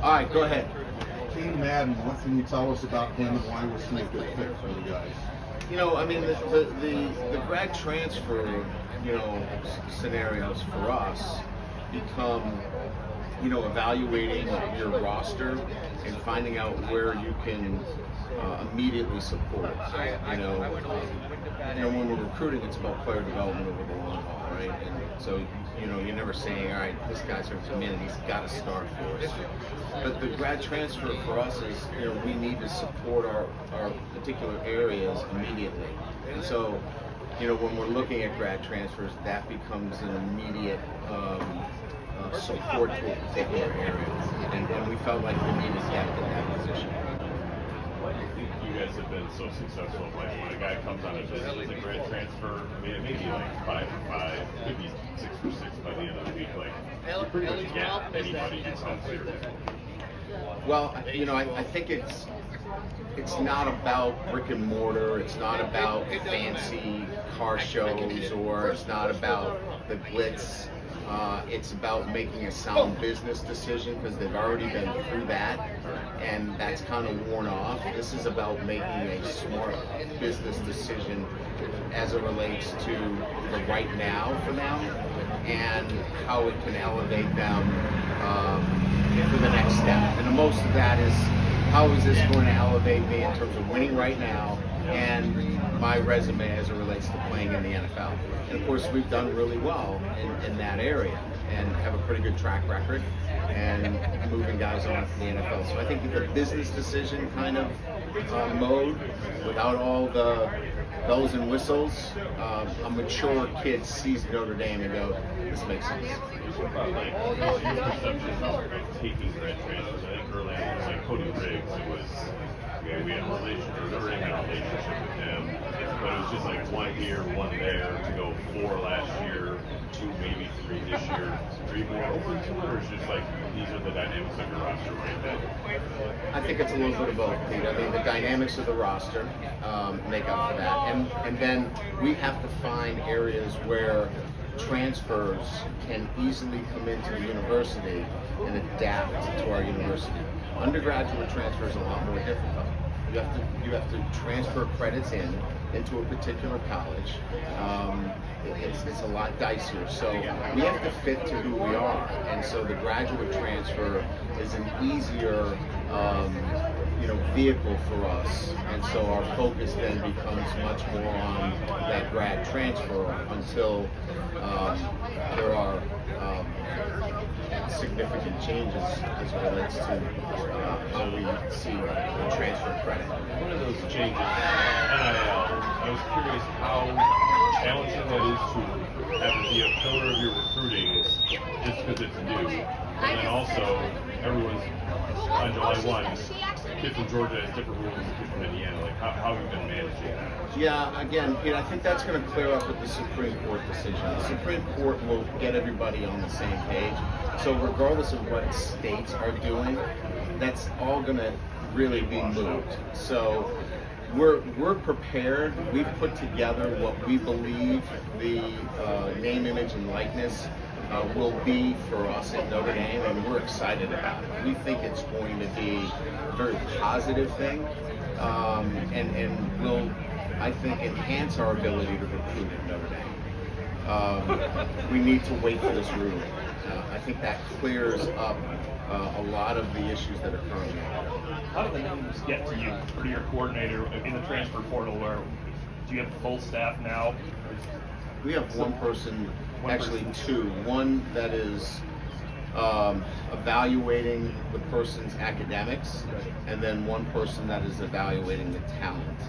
All right, go ahead. Cain Madden, what can you tell us about him and why was he a good fit for you guys? I mean, the grad transfer, scenarios for us become, evaluating your roster and finding out where you can immediately support. When we're recruiting, it's about player development over the long haul, right? And so, you're never saying, all right, this guy's going to come in and he's got to start for us. But the grad transfer for us is, we need to support our particular areas immediately. And so, when we're looking at grad transfers, that becomes an immediate support to a particular area. And we felt like we needed depth in that position. Why do you think you guys have been so successful? Like when a guy comes on a visit as a grad transfer, I mean, it may be like 5 for 5, could be 6 for 6 by the end of the week. Like, you pretty much get anybody who comes here. Well, I think it's not about brick and mortar. It's not about fancy car shows, or it's not about the glitz. It's about making a sound business decision, because they've already been through that, and that's kind of worn off. This is about making a smart business decision as it relates to the right now for them and how it can elevate them for the next step. And most of that is, how is this going to elevate me in terms of winning right now and my resume as it relates to playing in the NFL. And of course, we've done really well in that area and have a pretty good track record and moving guys on to the NFL. So I think the business decision kind of mode, without all the bells and whistles, a mature kid sees Notre Dame and go, this makes sense. What about like your perception of taking grad transfers? I think early on it was like Cody Riggs. It was, we had a relationship, Notre Dame had a relationship with him, but it was just like 1 here, 1 there, to go 4 last year, 2, maybe 3 this year. Are you more open to it, or is it just like these are the dynamics of your roster right now? I think it's a little bit of both, Pete. I mean, the dynamics of the roster make up for that, and then we have to find areas where transfers can easily come into the university and adapt to our university. Undergraduate transfer is a lot more difficult. You have to transfer credits into a particular college. It's a lot dicier. So we have to fit to who we are, and so the graduate transfer is an easier vehicle for us, and so our focus then becomes much more on that grad transfer until there are significant changes as it relates to how we see the transfer credit. One of those changes, NIL, I was curious how challenging that is to have it be a pillar of your recruiting just because it's new. And then also, everyone's on July 1, kid from Georgia has different rules than kid from Indiana. Like, how have you been managing that? Yeah, again, I think that's going to clear up with the Supreme Court decision. The Supreme Court will get everybody on the same page. So regardless of what states are doing, that's all going to really be moved. So we're prepared. We've put together what we believe the name, image, and likeness will be for us at Notre Dame, and we're excited about it. We think it's going to be a very positive thing, and will, I think, enhance our ability to recruit at Notre Dame. We need to wait for this ruling. I think that clears up a lot of the issues that are currently out there. How do the names get to you, or to your coordinator in the transfer portal? Where do you have the full staff now? We have one person, actually two. One that is evaluating the person's academics, and then one person that is evaluating the talent.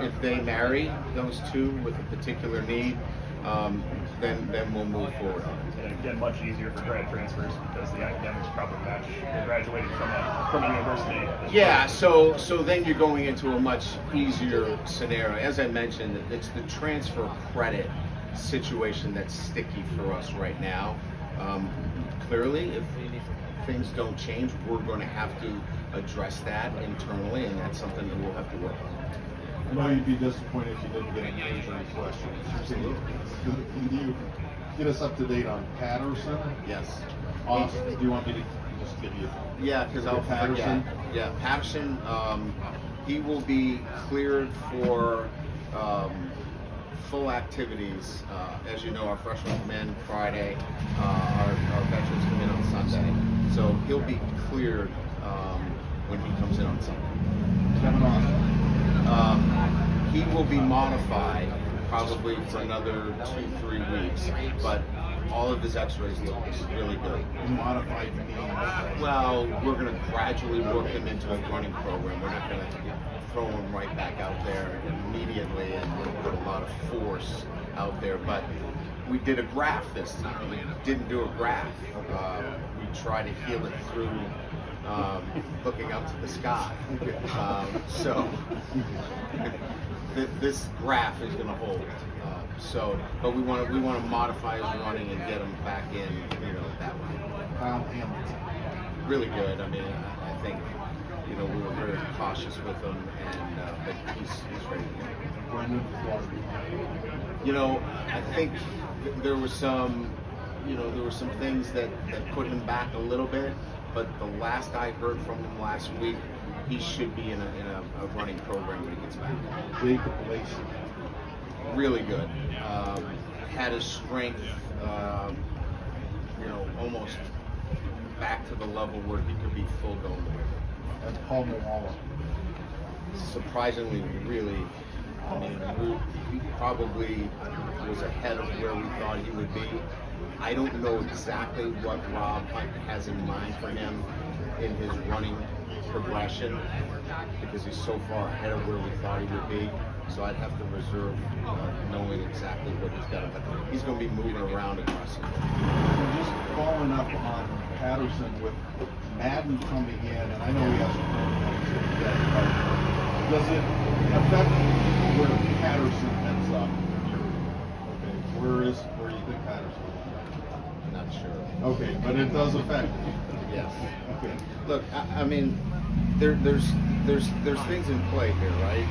If they marry those two with a particular need, then we'll move forward. And again, much easier for grad transfers because the academics probably match. You're graduating from a university. Yeah, so then you're going into a much easier scenario. As I mentioned, it's the transfer credit situation that's sticky for us right now. Clearly, if things don't change, we're going to have to address that internally, and that's something that we'll have to work on. I know you'd be disappointed if you didn't get an injury question. Absolutely. Can you get us up to date on Patterson? Yes. Austin, do you want me to just give you Yeah, because I'll Patterson? forget. Yeah, Patterson. He will be cleared for full activities. As you know, our freshmen come in Friday. Our veterans come in on Sunday. So he'll be cleared when he comes in on Sunday. Kevin Austin. He will be modified probably for another 2-3 weeks, but all of his x-rays look really good. Modified means. Well, we're going to gradually work him into a running program. We're not going to throw him right back out there immediately and we're going to put a lot of force out there. But we did a graft this time. We didn't do a graft. We tried to heal it through looking up to the sky. So this graph is going to hold. But we want to modify his running and get him back in, that way. Kyle Hamilton. Really good. I mean, I think, we were very cautious with him, and but he's ready to go. Brendan Clark. I think there was some, things that put him back a little bit. But the last I heard from him last week, he should be in a running program when he gets back. Jacob Lacey. Really good. Had his strength, almost back to the level where he could be full going. And Paul Moala. Surprisingly, really, he probably was ahead of where we thought he would be. I don't know exactly what Rob Hunt has in mind for him in his running progression because he's so far ahead of where we thought he would be. So I'd have to reserve knowing exactly what he's got. But he's going to be moving around aggressively. Just following up on Patterson with Madden coming in, and I know he has some programs that, but does it affect where Patterson ends up? Okay, where do you think Patterson is? Not sure. Okay, but it does affect him. Yes. Okay. Look, I mean, there's things in play here, right?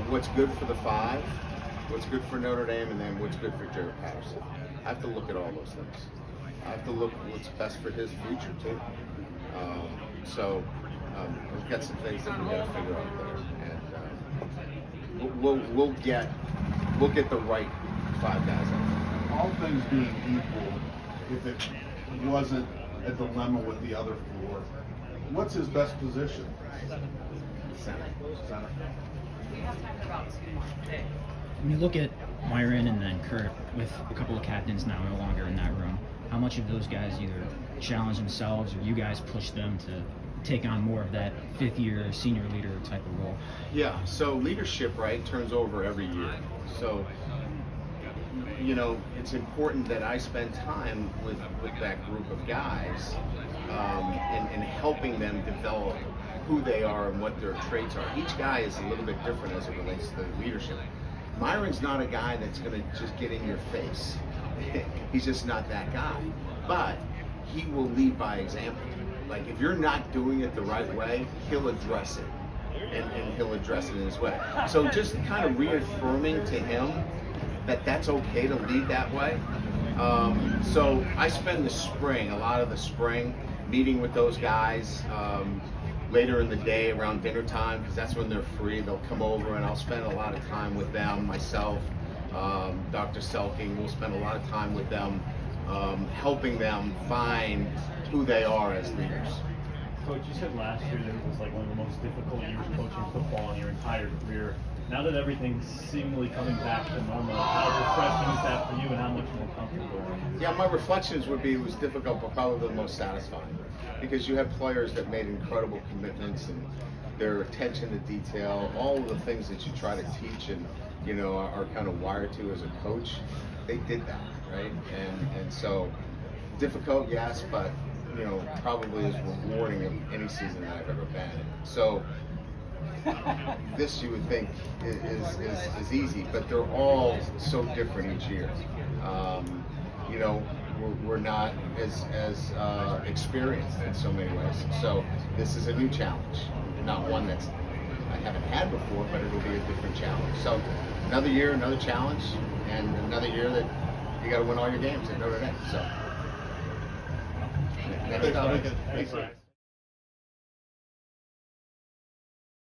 What's good for the 5, what's good for Notre Dame, and then what's good for Jared Patterson. I have to look at all those things. I have to look at what's best for his future too. We've got some things that we got to figure out there, and we'll get the right 5 guys out there. All things being equal, if it wasn't a dilemma with the other 4, what's his best position? Center. When you look at Myron and then Kurt, with a couple of captains now no longer in that room, how much of those guys either challenge themselves or you guys push them to take on more of that 5th-year senior leader type of role? Yeah, so leadership, right, turns over every year. So, it's important that I spend time with that group of guys and helping them develop who they are and what their traits are. Each guy is a little bit different as it relates to leadership. Myron's not a guy that's going to just get in your face. He's just not that guy. But he will lead by example. Like, if you're not doing it the right way, he'll address it. And he'll address it in his way. So just kind of reaffirming to him that that's okay to lead that way. So I spend a lot of the spring, meeting with those guys later in the day around dinner time, because that's when they're free. They'll come over and I'll spend a lot of time with them, myself, Dr. Selking. We'll spend a lot of time with them, helping them find who they are as leaders. Coach, you said last year that it was like one of the most difficult years coaching football in your entire career. Now that everything's seemingly coming back to normal, how refreshing is that for you and how much more comfortable are you? Yeah, my reflections would be it was difficult, but probably the most satisfying, because you have players that made incredible commitments and their attention to detail, all of the things that you try to teach and are kind of wired to as a coach. They did that, right? And so difficult, yes, but probably as rewarding of any season that I've ever been in. So this you would think is easy, but they're all so different each year. We're not as experienced in so many ways. So this is a new challenge, not one that's I haven't had before, but it'll be a different challenge. So another year, another challenge, and another year that you got to win all your games at Notre Dame. So. Thanks, Mike. Thanks, Mike.